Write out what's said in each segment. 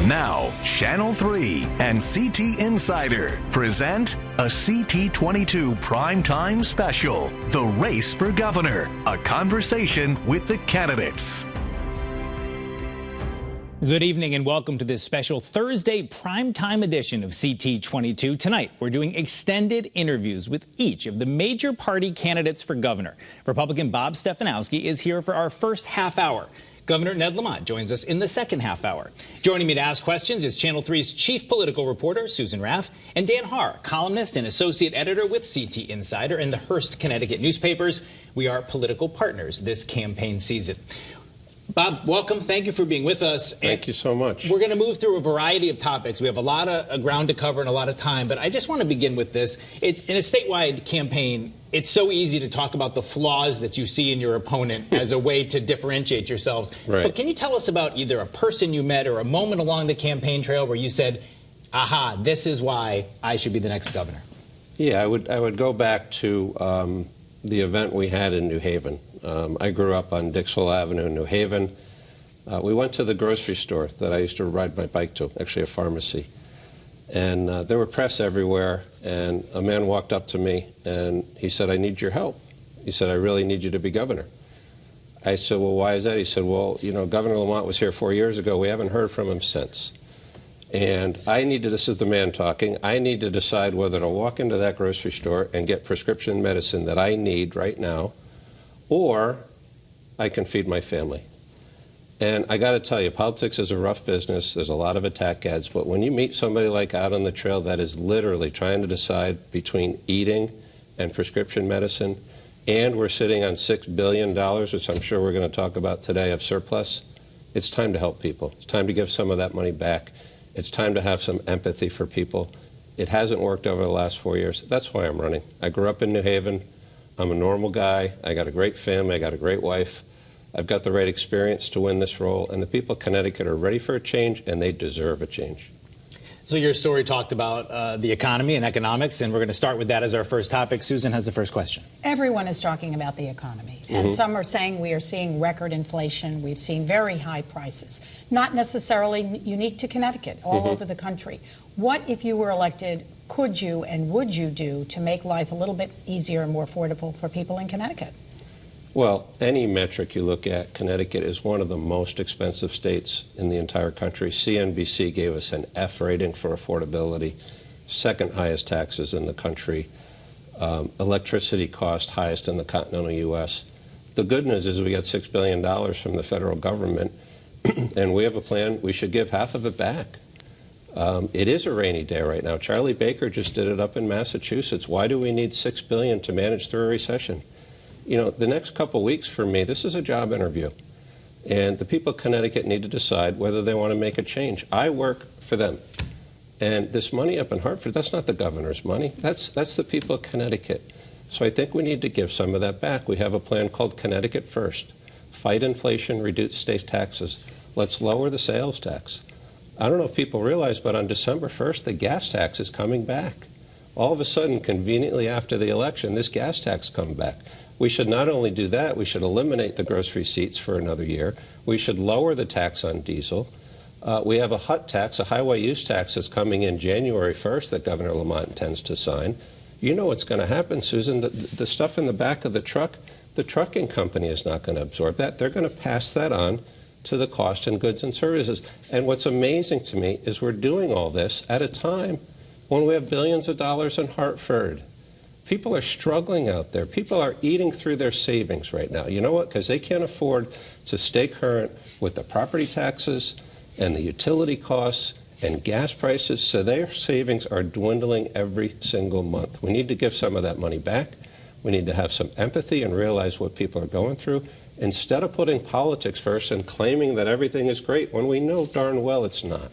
Now, Channel 3 and CT Insider present a CT'22 primetime special, The Race for Governor, a conversation with the candidates. Good evening and welcome to this special Thursday primetime edition of CT'22. Tonight, we're doing extended interviews with each of the major party candidates for governor. Republican Bob Stefanowski is here for our first half hour. Governor Ned Lamont joins us in the second half hour. Joining me to ask questions is Channel 3's chief political reporter, Susan Raff, and Dan Haar, columnist and associate editor with CT Insider and the Hearst, Connecticut newspapers. We are political partners this campaign season. Bob, welcome. Thank you for being with us. Thank you so much. We're going to move through a variety of topics. We have a lot of ground to cover and a lot of time, but I just want to begin with this. In a statewide campaign, it's so easy to talk about the flaws that you see in your opponent as a way to differentiate yourselves. Right. But can you tell us about either a person you met or a moment along the campaign trail where you said, aha, this is why I should be the next governor? Yeah, I would go back to the event we had in New Haven. I grew up on Dixwell Avenue in New Haven. We went to the grocery store that I used to ride my bike to, actually a pharmacy. And there were press everywhere, and a man walked up to me, and he said, I need your help. He said, I really need you to be governor. I said, well, why is that? He said, well, you know, Governor Lamont was here 4 years ago. We haven't heard from him since. And I need to, this is the man talking, I need to decide whether to walk into that grocery store and get prescription medicine that I need right now, or I can feed my family. And I got to tell you, politics is a rough business. There's a lot of attack ads. But when you meet somebody like out on the trail that is literally trying to decide between eating and prescription medicine, and we're sitting on $6 billion, which I'm sure we're going to talk about today, of surplus, it's time to help people. It's time to give some of that money back. It's time to have some empathy for people. It hasn't worked over the last 4 years. That's why I'm running. I grew up in New Haven. I'm a normal guy. I got a great family. I got a great wife. I've got the right experience to win this role, and the people of Connecticut are ready for a change, and they deserve a change. So your story talked about the economy and economics, and we're going to start with that as our first topic. Susan has the first question. Everyone is talking about the economy, and some are saying we are seeing record inflation. We've seen very high prices, not necessarily unique to Connecticut, all over the country. What, if you were elected, could you and would you do to make life a little bit easier and more affordable for people in Connecticut? Well, any metric you look at, Connecticut is one of the most expensive states in the entire country. CNBC gave us an F rating for affordability, second highest taxes in the country, electricity cost highest in the continental U.S. The good news is we got $6 billion from the federal government, and we have a plan. We should give half of it back. It is a rainy day right now. Charlie Baker just did it up in Massachusetts. Why do we need $6 billion to manage through a recession? You know, the next couple of weeks for me, this is a job interview. And the people of Connecticut need to decide whether they want to make a change. I work for them. And this money up in Hartford, that's not the governor's money. That's the people of Connecticut. So I think we need to give some of that back. We have a plan called Connecticut First. Fight inflation, reduce state taxes. Let's lower the sales tax. I don't know if people realize, but on December 1st, the gas tax is coming back. All of a sudden, conveniently after the election, this gas tax comes back. We should not only do that, we should eliminate the grocery receipts for another year. We should lower the tax on diesel. We have a HUT tax, a highway use tax, that's coming in January 1st that Governor Lamont intends to sign. You know what's going to happen, Susan. The stuff in the back of the truck, the trucking company is not going to absorb that. They're going to pass that on to the cost in goods and services. And what's amazing to me is we're doing all this at a time when we have billions of dollars in Hartford. People are struggling out there. People are eating through their savings right now. You know what? Because they can't afford to stay current with the property taxes and the utility costs and gas prices, so their savings are dwindling every single month. We need to give some of that money back. We need to have some empathy and realize what people are going through, instead of putting politics first and claiming that everything is great when we know darn well it's not.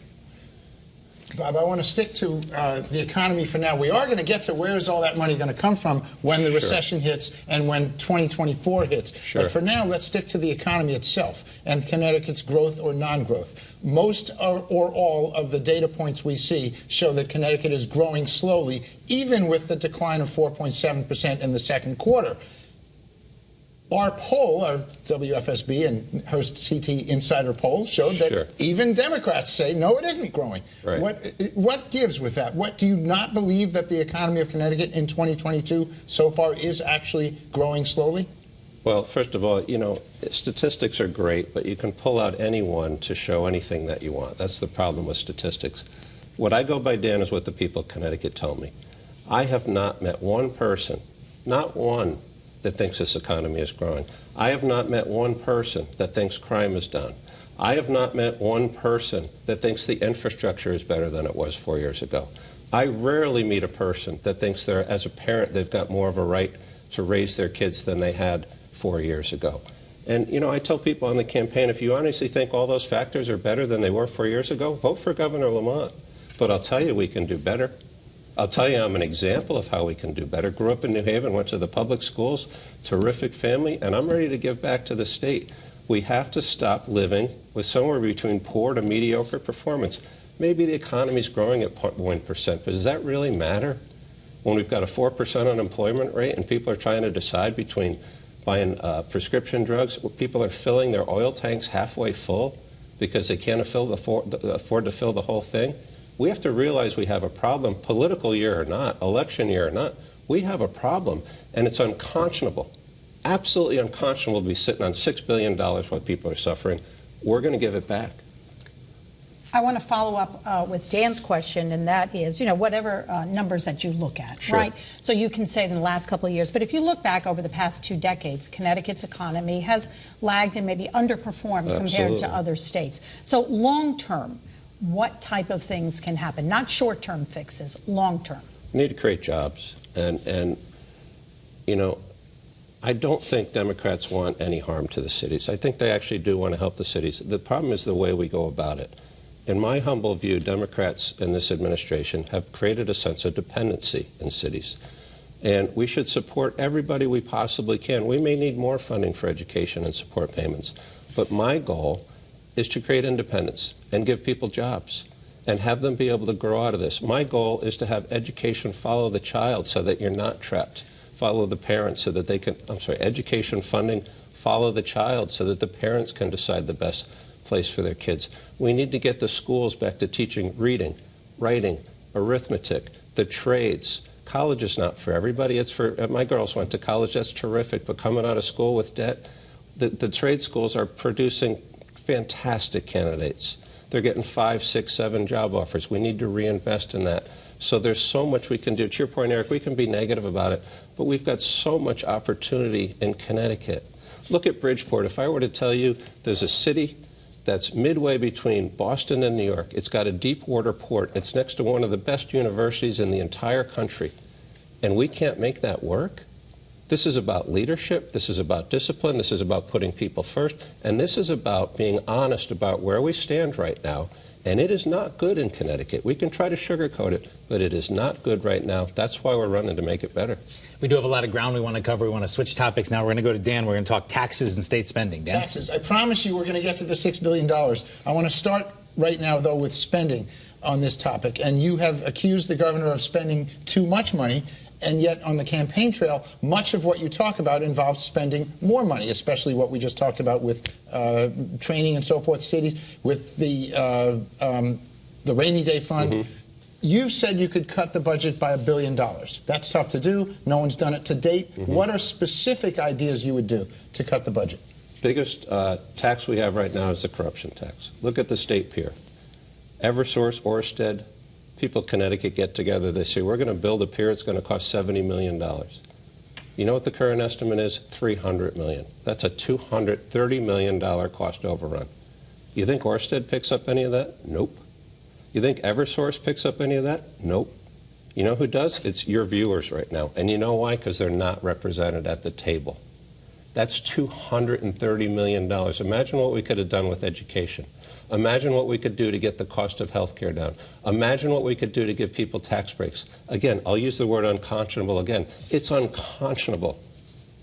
Bob, I want to stick to the economy for now. We are going to get to where is all that money going to come from when the recession hits and when 2024 hits. But for now, let's stick to the economy itself and Connecticut's growth or non-growth. Most or all of the data points we see show that Connecticut is growing slowly, even with the decline of 4.7% in the second quarter. our poll, our WFSB and Hearst CT Insider poll, showed that even Democrats say, no, it isn't growing. Right. What gives with that? What do you not believe that the economy of Connecticut in 2022 so far is actually growing slowly? Well, first of all, statistics are great, but you can pull out any one to show anything that you want. That's the problem with statistics. What I go by, Dan, is what the people of Connecticut tell me. I have not met one person, not one, that thinks this economy is growing. I have not met one person that thinks crime is down. I have not met one person that thinks the infrastructure is better than it was 4 years ago. I rarely meet a person that thinks as a parent, they've got more of a right to raise their kids than they had 4 years ago. And, I tell people on the campaign, if you honestly think all those factors are better than they were 4 years ago, vote for Governor Lamont. But I'll tell you, we can do better. I'll tell you, I'm an example of how we can do better. Grew up in New Haven, went to the public schools, terrific family, and I'm ready to give back to the state. We have to stop living with somewhere between poor to mediocre performance. Maybe the economy's growing at 0.1%, but does that really matter? When we've got a 4% unemployment rate and people are trying to decide between buying prescription drugs, where people are filling their oil tanks halfway full because they can't afford to fill the whole thing. We have to realize we have a problem, political year or not, election year or not. We have a problem, and it's unconscionable, absolutely unconscionable to be sitting on $6 billion while people are suffering. We're going to give it back. I want to follow up with Dan's question, and that is, whatever numbers that you look at, right? So you can say in the last couple of years, but if you look back over the past 2 decades, Connecticut's economy has lagged and maybe underperformed compared to other states. So long term, what type of things can happen? Not short-term fixes, long-term. We need to create jobs. And I don't think Democrats want any harm to the cities. I think they actually do want to help the cities. The problem is the way we go about it. In my humble view, Democrats in this administration have created a sense of dependency in cities. And we should support everybody we possibly can. We may need more funding for education and support payments. But my goal is to create independence and give people jobs and have them be able to grow out of this. My goal is to have education follow the child so that you're not trapped. Follow the parents so that they can, education funding follow the child so that the parents can decide the best place for their kids. We need to get the schools back to teaching reading, writing, arithmetic, the trades. College is not for everybody. It's for, my girls went to college, that's terrific, but coming out of school with debt, the trade schools are producing fantastic candidates. They're getting 5, 6, 7 job offers. We need to reinvest in that. So there's so much we can do. To your point, Eric, we can be negative about it, but we've got so much opportunity in Connecticut. Look at Bridgeport. If I were to tell you there's a city that's midway between Boston and New York, it's got a deep water port, it's next to one of the best universities in the entire country, and we can't make that work? This is about leadership, this is about discipline, this is about putting people first, and this is about being honest about where we stand right now. And it is not good in Connecticut. We can try to sugarcoat it, but it is not good right now. That's why we're running to make it better. We do have a lot of ground we want to cover. We want to switch topics now. We're going to go to Dan. We're going to talk taxes and state spending. Dan? Taxes. I promise you we're going to get to the $6 billion. I want to start right now, though, with spending on this topic. And you have accused the governor of spending too much money. And yet, on the campaign trail, much of what you talk about involves spending more money, especially what we just talked about with training and so forth, cities, with the rainy day fund. Mm-hmm. You've said you could cut the budget by $1 billion. That's tough to do. No one's done it to date. Mm-hmm. What are specific ideas you would do to cut the budget? Biggest tax we have right now is the corruption tax. Look at the state pier. Eversource, Orsted, people in Connecticut get together, they say, we're going to build a pier, it's going to cost $70 million. You know what the current estimate is? $300 million. That's a $230 million cost overrun. You think Orsted picks up any of that? Nope. You think Eversource picks up any of that? Nope. You know who does? It's your viewers right now. And you know why? Because they're not represented at the table. That's $230 million. Imagine what we could have done with education. Imagine what we could do to get the cost of health care down. Imagine what we could do to give people tax breaks. Again, I'll use the word unconscionable again. It's unconscionable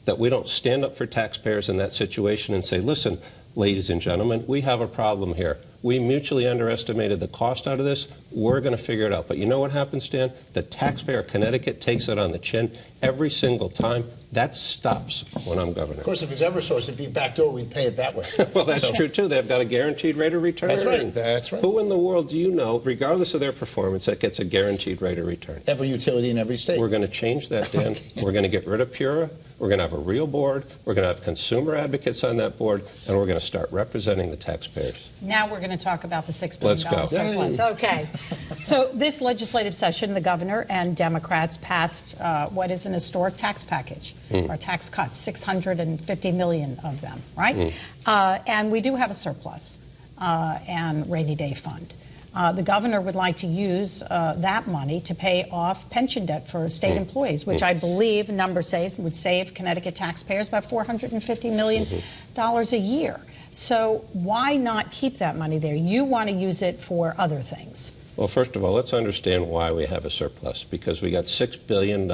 that we don't stand up for taxpayers in that situation and say, listen, ladies and gentlemen, we have a problem here. We mutually underestimated the cost out of this. We're going to figure it out. But you know what happens, Dan? The taxpayer of Connecticut takes it on the chin every single time. That stops when I'm governor. Of course, if it's Eversource, it'd be a backdoor. We'd pay it that way. Well, that's true, too. They've got a guaranteed rate of return. That's right. That's right. Who in the world do you know, regardless of their performance, that gets a guaranteed rate of return? Every utility in every state. We're going to change that, Dan. We're going to get rid of PURA. We're going to have a real board. We're going to have consumer advocates on that board, and we're going to start representing the taxpayers. Now we're going to talk about the $6 billion Let's go. surplus. Okay. So this legislative session, the governor and Democrats passed what is an historic tax package, or tax cuts, $650 million of them, right? And we do have a surplus and rainy day fund. The governor would like to use that money to pay off pension debt for state employees, which I believe, numbers say, would save Connecticut taxpayers about $450 million a year. So why not keep that money there? You want to use it for other things. Well, first of all, let's understand why we have a surplus, because we got $6 billion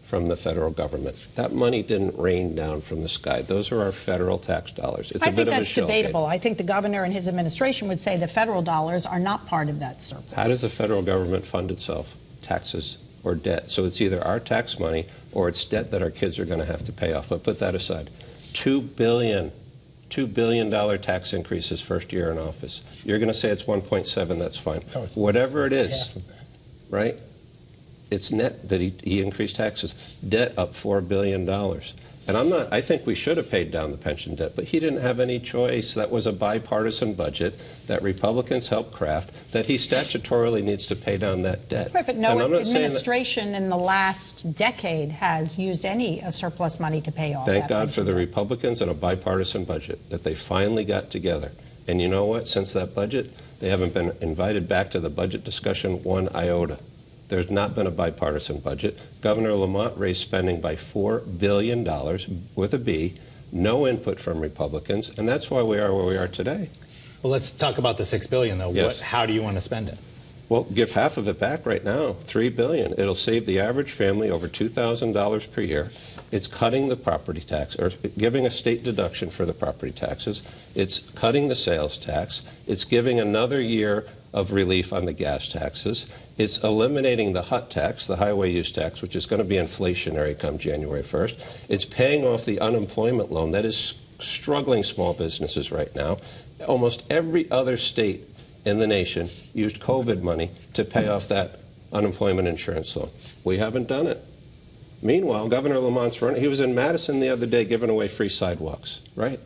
from the federal government. That money didn't rain down from the sky. Those are our federal tax dollars. It's a bit of a shell game. I think that's debatable. I think the governor and his administration would say the federal dollars are not part of that surplus. How does the federal government fund itself? Taxes or debt. So it's either our tax money or it's debt that our kids are going to have to pay off. But put that aside. $2 billion tax increase his first year in office. You're going to say it's 1.7, that's fine. No, it's whatever it is, half of that. right? It's net that he increased taxes. Debt up $4 billion. And I think we should have paid down the pension debt, but he didn't have any choice. That was a bipartisan budget that Republicans helped craft, that he statutorily needs to pay down that debt. Right, but no administration in the last decade has used any surplus money to pay off that. Thank God for the debt. Republicans and a bipartisan budget that they finally got together. And you know what? Since that budget, they haven't been invited back to the budget discussion one iota. There's not been a bipartisan budget. Governor Lamont raised spending by $4 billion with a B, no input from Republicans, and that's why we are where we are today. Well, let's talk about the $6 billion, though. Yes. How do you want to spend it? Well, give half of it back right now, $3 billion. It'll save the average family over $2,000 per year. It's cutting the property tax, or giving a state deduction for the property taxes. It's cutting the sales tax. It's giving another year of relief on the gas taxes. It's eliminating the HUT tax, the highway use tax, which is going to be inflationary come January 1st. It's paying off the unemployment loan that is struggling small businesses right now. Almost every other state in the nation used COVID money to pay off that unemployment insurance loan. We haven't done it. Meanwhile, Governor Lamont's running. He was in Madison the other day giving away free sidewalks, right?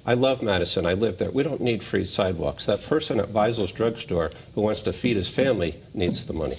I love Madison. I live there. We don't need free sidewalks. That person at Weisel's drugstore who wants to feed his family needs the money.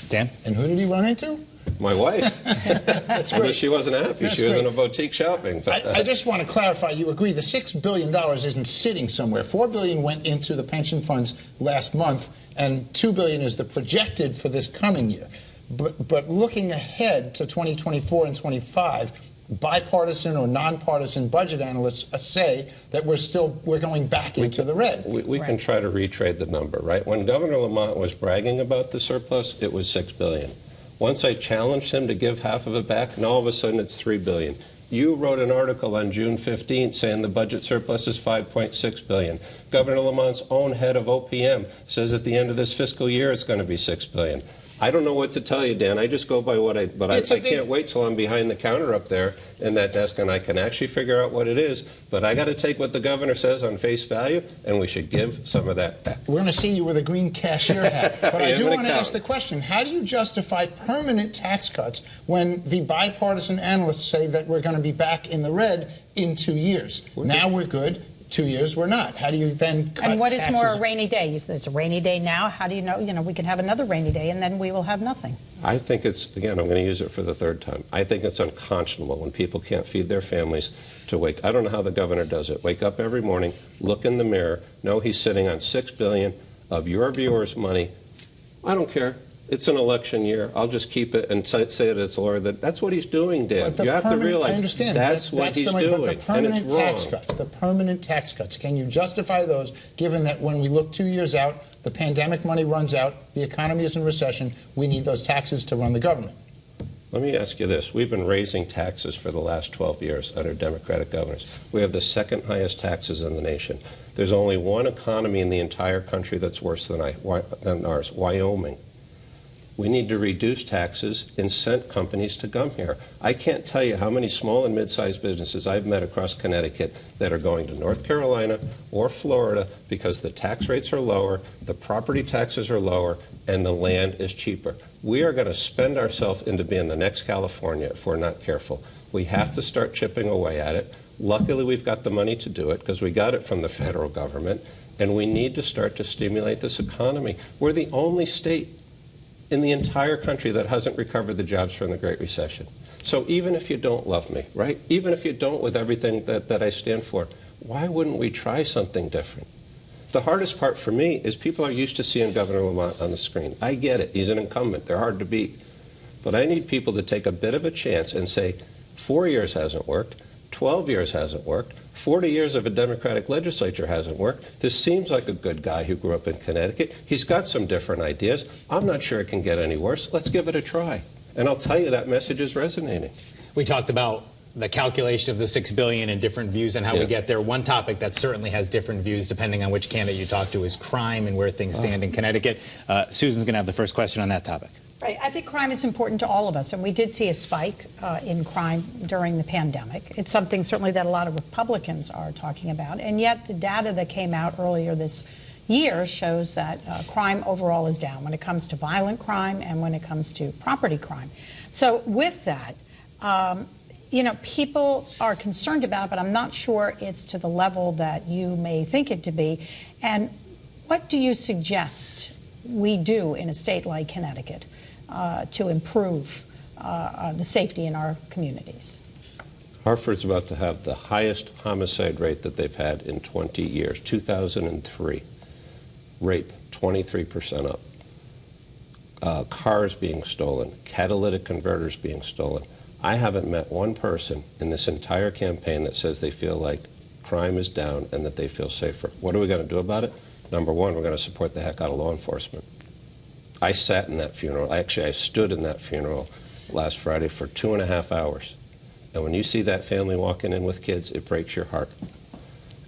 Dan? And who did he run into? My wife. That's I great. mean, she wasn't happy. That's she was great. in a boutique shopping. I just want to clarify, you agree the $6 billion isn't sitting somewhere. $4 billion went into the pension funds last month, and $2 billion is the projected for this coming year. But looking ahead to 2024 and 25, bipartisan or nonpartisan budget analysts say that we're going back into the red. We can try to retrade the number, right? When Governor Lamont was bragging about the surplus, it was $6 billion. Once I challenged him to give half of it back, and all of a sudden it's $3 billion. You wrote an article on June 15th saying the budget surplus is $5.6 billion. Governor Lamont's own head of OPM says at the end of this fiscal year it's going to be $6 billion. I don't know what to tell you, Dan. I just go by what I can't wait till I'm behind the counter up there in that desk and I can actually figure out what it is. But I got to take what the governor says on face value, and we should give some of that back. We're going to see you with a green cashier hat. But I do want to ask the question, how do you justify permanent tax cuts when the bipartisan analysts say that we're going to be back in the red in 2 years? Now we're good. 2 years we're not. How do you then cut And what is taxes? more a rainy day? There's a rainy day now. How do you know? We can have another rainy day and then we will have nothing. I think it's, again, I'm going to use it for the third time. I think it's unconscionable when people can't feed their families to wake. I don't know how the governor does it. Wake up every morning, look in the mirror, know he's sitting on $6 billion of your viewers' money. I don't care. It's an election year. I'll just keep it and say that it's Laura. That's what he's doing, Dan. You have to realize I understand. that's what he's doing, but the permanent and it's wrong. the permanent tax cuts, can you justify those given that when we look 2 years out, the pandemic money runs out, the economy is in recession, we need those taxes to run the government? Let me ask you this. We've been raising taxes for the last 12 years under Democratic governors. We have the second highest taxes in the nation. There's only one economy in the entire country that's worse than ours, Wyoming. We need to reduce taxes, incent companies to come here. I can't tell you how many small and mid-sized businesses I've met across Connecticut that are going to North Carolina or Florida because the tax rates are lower, the property taxes are lower, and the land is cheaper. We are going to spend ourselves into being the next California if we're not careful. We have to start chipping away at it. Luckily, we've got the money to do it because we got it from the federal government, and we need to start to stimulate this economy. We're the only state in the entire country that hasn't recovered the jobs from the Great Recession. So even if you don't love me, right? Even if you don't with everything that I stand for, why wouldn't we try something different? The hardest part for me is people are used to seeing Governor Lamont on the screen. I get it. He's an incumbent. They're hard to beat. But I need people to take a bit of a chance and say, 4 years hasn't worked, 12 years hasn't worked, 40 years of a Democratic legislature hasn't worked. This seems like a good guy who grew up in Connecticut. He's got some different ideas. I'm not sure it can get any worse. Let's give it a try. And I'll tell you that message is resonating. We talked about the calculation of the $6 billion and different views and how we get there. One topic that certainly has different views depending on which candidate you talk to is crime and where things stand in Connecticut. Susan's going to have the first question on that topic. Right. I think crime is important to all of us, and we did see a spike in crime during the pandemic. It's something certainly that a lot of Republicans are talking about, and yet the data that came out earlier this year shows that crime overall is down when it comes to violent crime and when it comes to property crime. So with that, you know, people are concerned about it, but I'm not sure it's to the level that you may think it to be. And what do you suggest we do in a state like Connecticut to improve the safety in our communities? Hartford's about to have the highest homicide rate that they've had in 20 years. 2003, rape, 23% up. Cars being stolen, catalytic converters being stolen. I haven't met one person in this entire campaign that says they feel like crime is down and that they feel safer. What are we going to do about it? Number one, we're going to support the heck out of law enforcement. I sat in that funeral. Actually, I stood in that funeral last Friday for 2.5 hours. And when you see that family walking in with kids, it breaks your heart.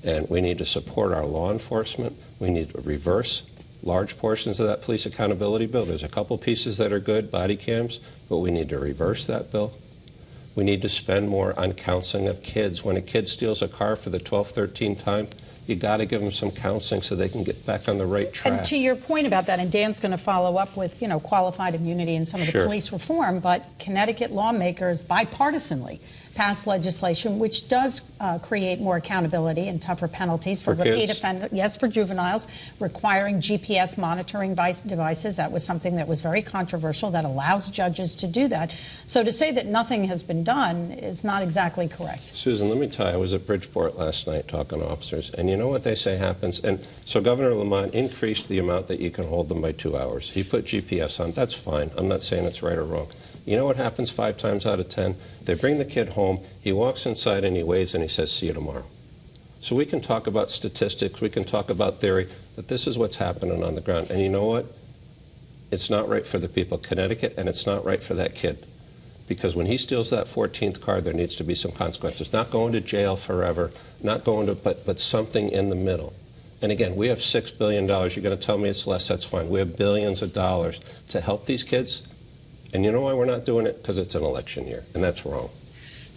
And we need to support our law enforcement. We need to reverse large portions of that police accountability bill. There's a couple pieces that are good, body cams, but we need to reverse that bill. We need to spend more on counseling of kids. When a kid steals a car for the 12th, 13th time, you got to give them some counseling so they can get back on the right track. And to your point about that, and Dan's going to follow up with, you know, qualified immunity and some of the police reform, but Connecticut lawmakers bipartisanly passed legislation which does create more accountability and tougher penalties for repeat offenders. Yes, for juveniles, requiring GPS monitoring devices. That was something that was very controversial that allows judges to do that. So to say that nothing has been done is not exactly correct. Susan, let me tell you, I was at Bridgeport last night talking to officers, and you know what they say happens? And so Governor Lamont increased the amount that you can hold them by 2 hours. He put GPS on. That's fine. I'm not saying it's right or wrong. You know what happens 5 times out of 10? They bring the kid home, he walks inside and he waves and he says, see you tomorrow. So we can talk about statistics, we can talk about theory, but this is what's happening on the ground. And you know what? It's not right for the people of Connecticut, and it's not right for that kid. Because when he steals that 14th car, there needs to be some consequences. Not going to jail forever, not going to, but something in the middle. And again, we have $6 billion. You're going to tell me it's less, that's fine. We have billions of dollars to help these kids. And you know why we're not doing it? Because it's an election year, and that's wrong.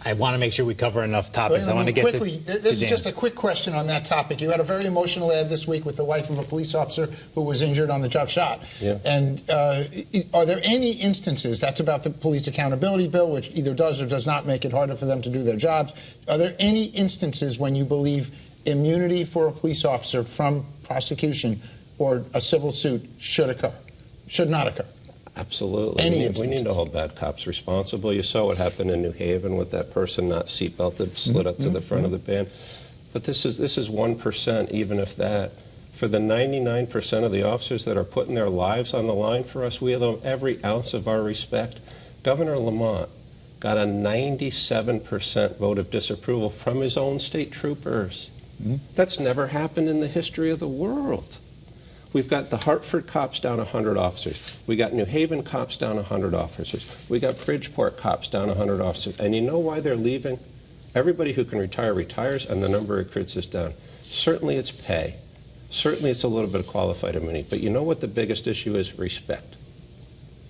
I want to make sure we cover enough topics. I want to get quickly. This is just a quick question on that topic. You had a very emotional ad this week with the wife of a police officer who was injured on the job shot. Yeah. And are there any instances, that's about the police accountability bill, which either does or does not make it harder for them to do their jobs. Are there any instances when you believe immunity for a police officer from prosecution or a civil suit should not occur? Absolutely. We need to hold bad cops responsible. You saw what happened in New Haven with that person not seatbelted, slid up to the front of the van. But this is 1%, even if that. For the 99% of the officers that are putting their lives on the line for us, we owe them every ounce of our respect. Governor Lamont got a 97% vote of disapproval from his own state troopers. That's never happened in the history of the world. We've got the Hartford cops down 100 officers. We got New Haven cops down 100 officers. We got Bridgeport cops down 100 officers. And you know why they're leaving? Everybody who can retire retires, and the number of recruits is down. Certainly it's pay. Certainly it's a little bit of qualified immunity. But you know what the biggest issue is? Respect.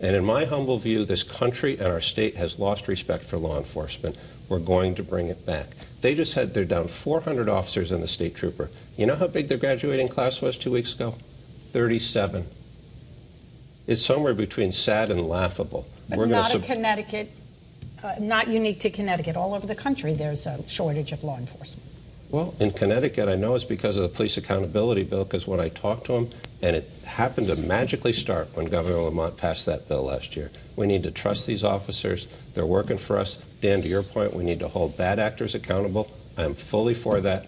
And in my humble view, this country and our state has lost respect for law enforcement. We're going to bring it back. They're down 400 officers in the state trooper. You know how big their graduating class was 2 weeks ago? 37. It's somewhere between sad and laughable. But not a Connecticut, not unique to Connecticut. All over the country, there's a shortage of law enforcement. Well, in Connecticut, I know it's because of the police accountability bill, because when I talked to them, and it happened to magically start when Governor Lamont passed that bill last year. We need to trust these officers. They're working for us. Dan, to your point, we need to hold bad actors accountable. I am fully for that.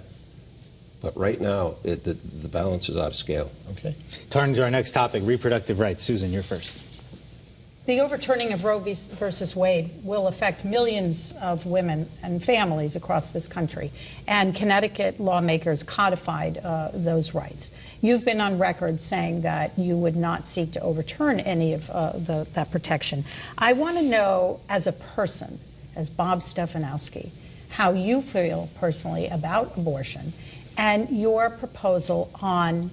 But right now, the balance is out of scale. Okay. Turning to our next topic, reproductive rights. Susan, you're first. The overturning of Roe versus Wade will affect millions of women and families across this country, and Connecticut lawmakers codified those rights. You've been on record saying that you would not seek to overturn any of that protection. I want to know, as a person, as Bob Stefanowski, how you feel personally about abortion and your proposal on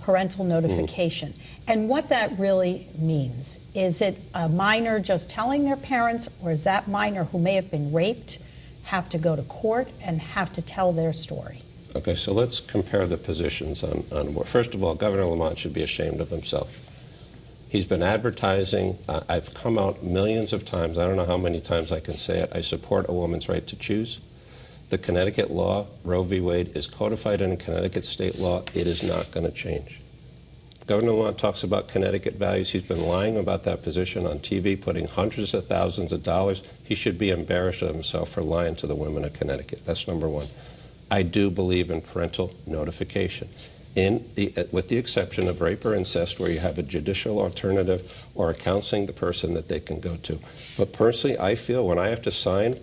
parental notification, and what that really means. Is it a minor just telling their parents, or is that minor who may have been raped have to go to court and have to tell their story? Okay, so let's compare the positions on abortion. First of all, Governor Lamont should be ashamed of himself. He's been advertising. I've come out millions of times. I don't know how many times I can say it. I support a woman's right to choose. The Connecticut law, Roe v. Wade, is codified in Connecticut state law. It is not going to change. Governor Lamont talks about Connecticut values. He's been lying about that position on TV, putting hundreds of thousands of dollars. He should be embarrassed of himself for lying to the women of Connecticut. That's number one. I do believe in parental notification, with the exception of rape or incest, where you have a judicial alternative or a counseling the person that they can go to. But personally, I feel when I have to sign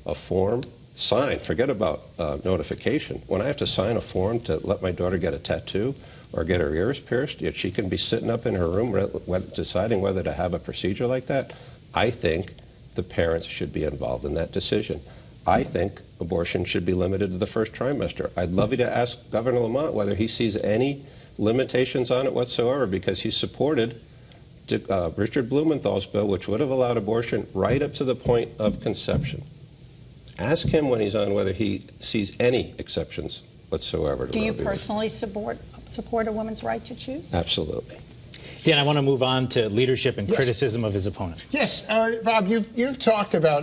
a form, forget about notification. When I have to sign a form to let my daughter get a tattoo or get her ears pierced, yet she can be sitting up in her room deciding whether to have a procedure like that, I think the parents should be involved in that decision. I think abortion should be limited to the first trimester. I'd love you to ask Governor Lamont whether he sees any limitations on it whatsoever, because he supported Richard Blumenthal's bill, which would have allowed abortion right up to the point of conception. Ask him when he's on whether he sees any exceptions whatsoever. Do you personally support a woman's right to choose? Absolutely. Dan, I want to move on to leadership and criticism of his opponent. Yes, Bob, you've talked about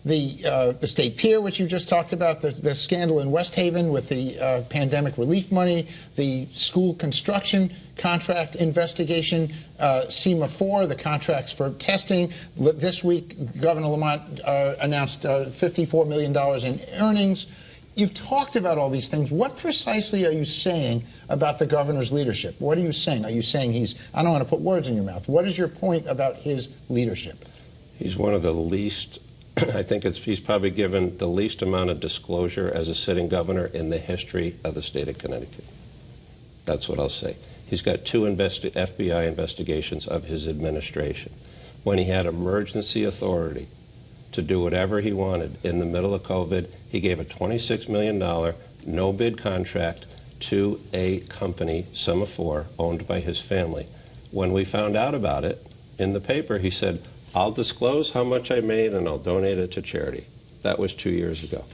the state pier, which you just talked about, the scandal in West Haven with the pandemic relief money, the school construction contract investigation, SEMA 4, the contracts for testing. This week, Governor Lamont announced $54 million in earnings. You've talked about all these things. What precisely are you saying about the governor's leadership? What are you saying? Are you saying I don't want to put words in your mouth. What is your point about his leadership? He's one of the least, I think he's probably given the least amount of disclosure as a sitting governor in the history of the state of Connecticut. That's what I'll say. He's got 2 FBI investigations of his administration. When he had emergency authority to do whatever he wanted in the middle of COVID, he gave a $26 million no-bid contract to a company, SEMA 4, owned by his family. When we found out about it in the paper, he said, I'll disclose how much I made and I'll donate it to charity. That was 2 years ago.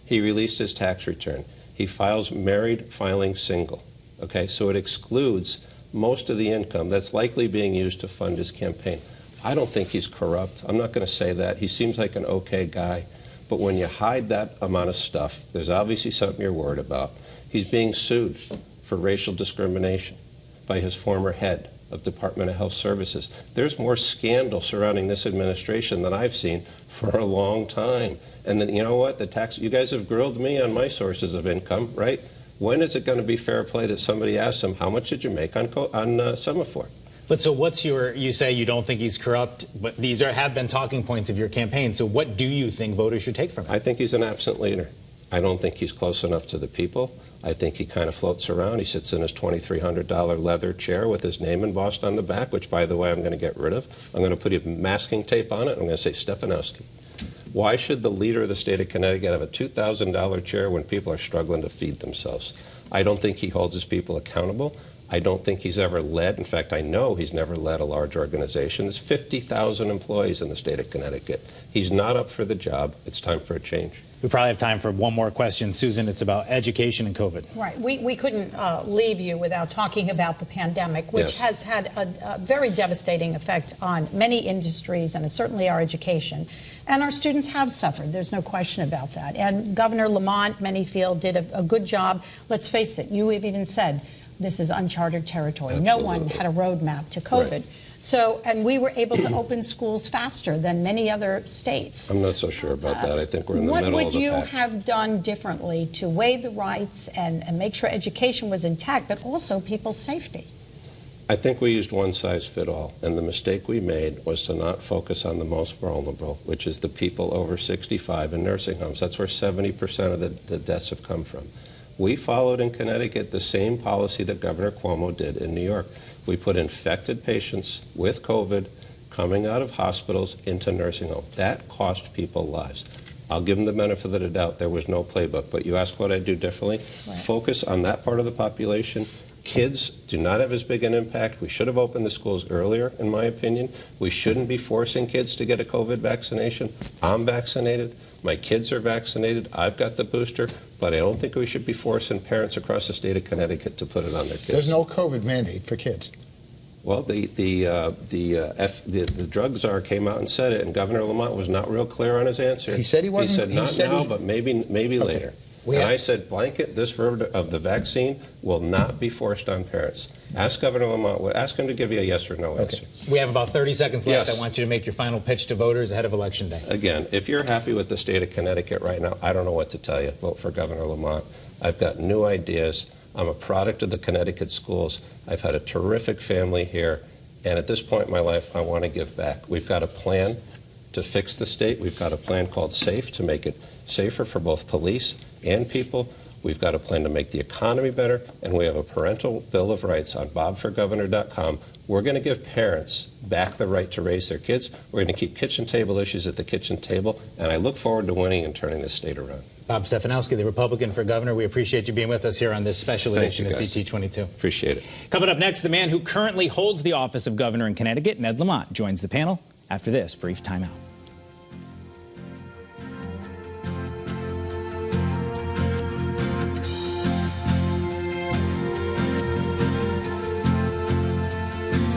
He released his tax return. He files married filing single. Okay, so it excludes most of the income that's likely being used to fund his campaign. I don't think he's corrupt. I'm not going to say that. He seems like an okay guy. But when you hide that amount of stuff, there's obviously something you're worried about. He's being sued for racial discrimination by his former head of Department of Health Services. There's more scandal surrounding this administration than I've seen for a long time. And then, you know what? You guys have grilled me on my sources of income, right? When is it going to be fair play that somebody asks him, how much did you make on SEMA 4? But so you say you don't think he's corrupt, but these have been talking points of your campaign. So what do you think voters should take from him? I think he's an absent leader. I don't think he's close enough to the people. I think he kind of floats around. He sits in his $2,300 leather chair with his name embossed on the back, which, by the way, I'm going to get rid of. I'm going to put a masking tape on it. I'm going to say Stefanowski. Why should the leader of the state of Connecticut have a $2,000 chair when people are struggling to feed themselves? I don't think he holds his people accountable. I don't think he's ever led. In fact, I know he's never led a large organization. There's 50,000 employees in the state of Connecticut. He's not up for the job. It's time for a change. We probably have time for one more question. Susan, it's about education and COVID. Right. We couldn't leave you without talking about the pandemic, which has had a very devastating effect on many industries and certainly our education. And our students have suffered. There's no question about that. And Governor Lamont, many feel, did a good job. Let's face it, you have even said this is uncharted territory. Absolutely. No one had a roadmap to COVID. Right. So, and we were able to open schools faster than many other states. I'm not so sure about that. I think we're in the middle of the pack. What would you have done differently to weigh the rights and make sure education was intact, but also people's safety? I think we used one size fit all, and the mistake we made was to not focus on the most vulnerable, which is the people over 65 in nursing homes. That's where 70% of the deaths have come from. We followed in Connecticut the same policy that Governor Cuomo did in New York. We put infected patients with COVID coming out of hospitals into nursing homes. That cost people lives. I'll give them the benefit of the doubt. There was no playbook. But you ask what I'd do differently. Right. Focus on that part of the population. Kids do not have as big an impact. We should have opened the schools earlier, in my opinion. We shouldn't be forcing kids to get a COVID vaccination. I'm vaccinated. My kids are vaccinated. I've got the booster. But I don't think we should be forcing parents across the state of Connecticut to put it on their kids. There's no COVID mandate for kids. Well, the drug czar came out and said it, and Governor Lamont was not real clear on his answer. He said he wasn't. He said not now, but maybe later. And I said, blanket this verb of the vaccine will not be forced on parents. Ask Governor Lamont. Ask him to give you a yes or no answer. We have about 30 seconds left. Yes. I want you to make your final pitch to voters ahead of Election Day. Again, if you're happy with the state of Connecticut right now, I don't know what to tell you. Vote for Governor Lamont. I've got new ideas. I'm a product of the Connecticut schools. I've had a terrific family here. And at this point in my life, I want to give back. We've got a plan to fix the state. We've got a plan called SAFE to make it safer for both police and people. We've got a plan to make the economy better, and we have a parental bill of rights on bobforgovernor.com. We're going to give parents back the right to raise their kids. We're going to keep kitchen table issues at the kitchen table, and I look forward to winning and turning this state around. Bob Stefanowski, the Republican for governor. We appreciate you being with us here on this special edition of CT'22. Appreciate it. Coming up next, the man who currently holds the office of governor in Connecticut, Ned Lamont, joins the panel after this brief timeout.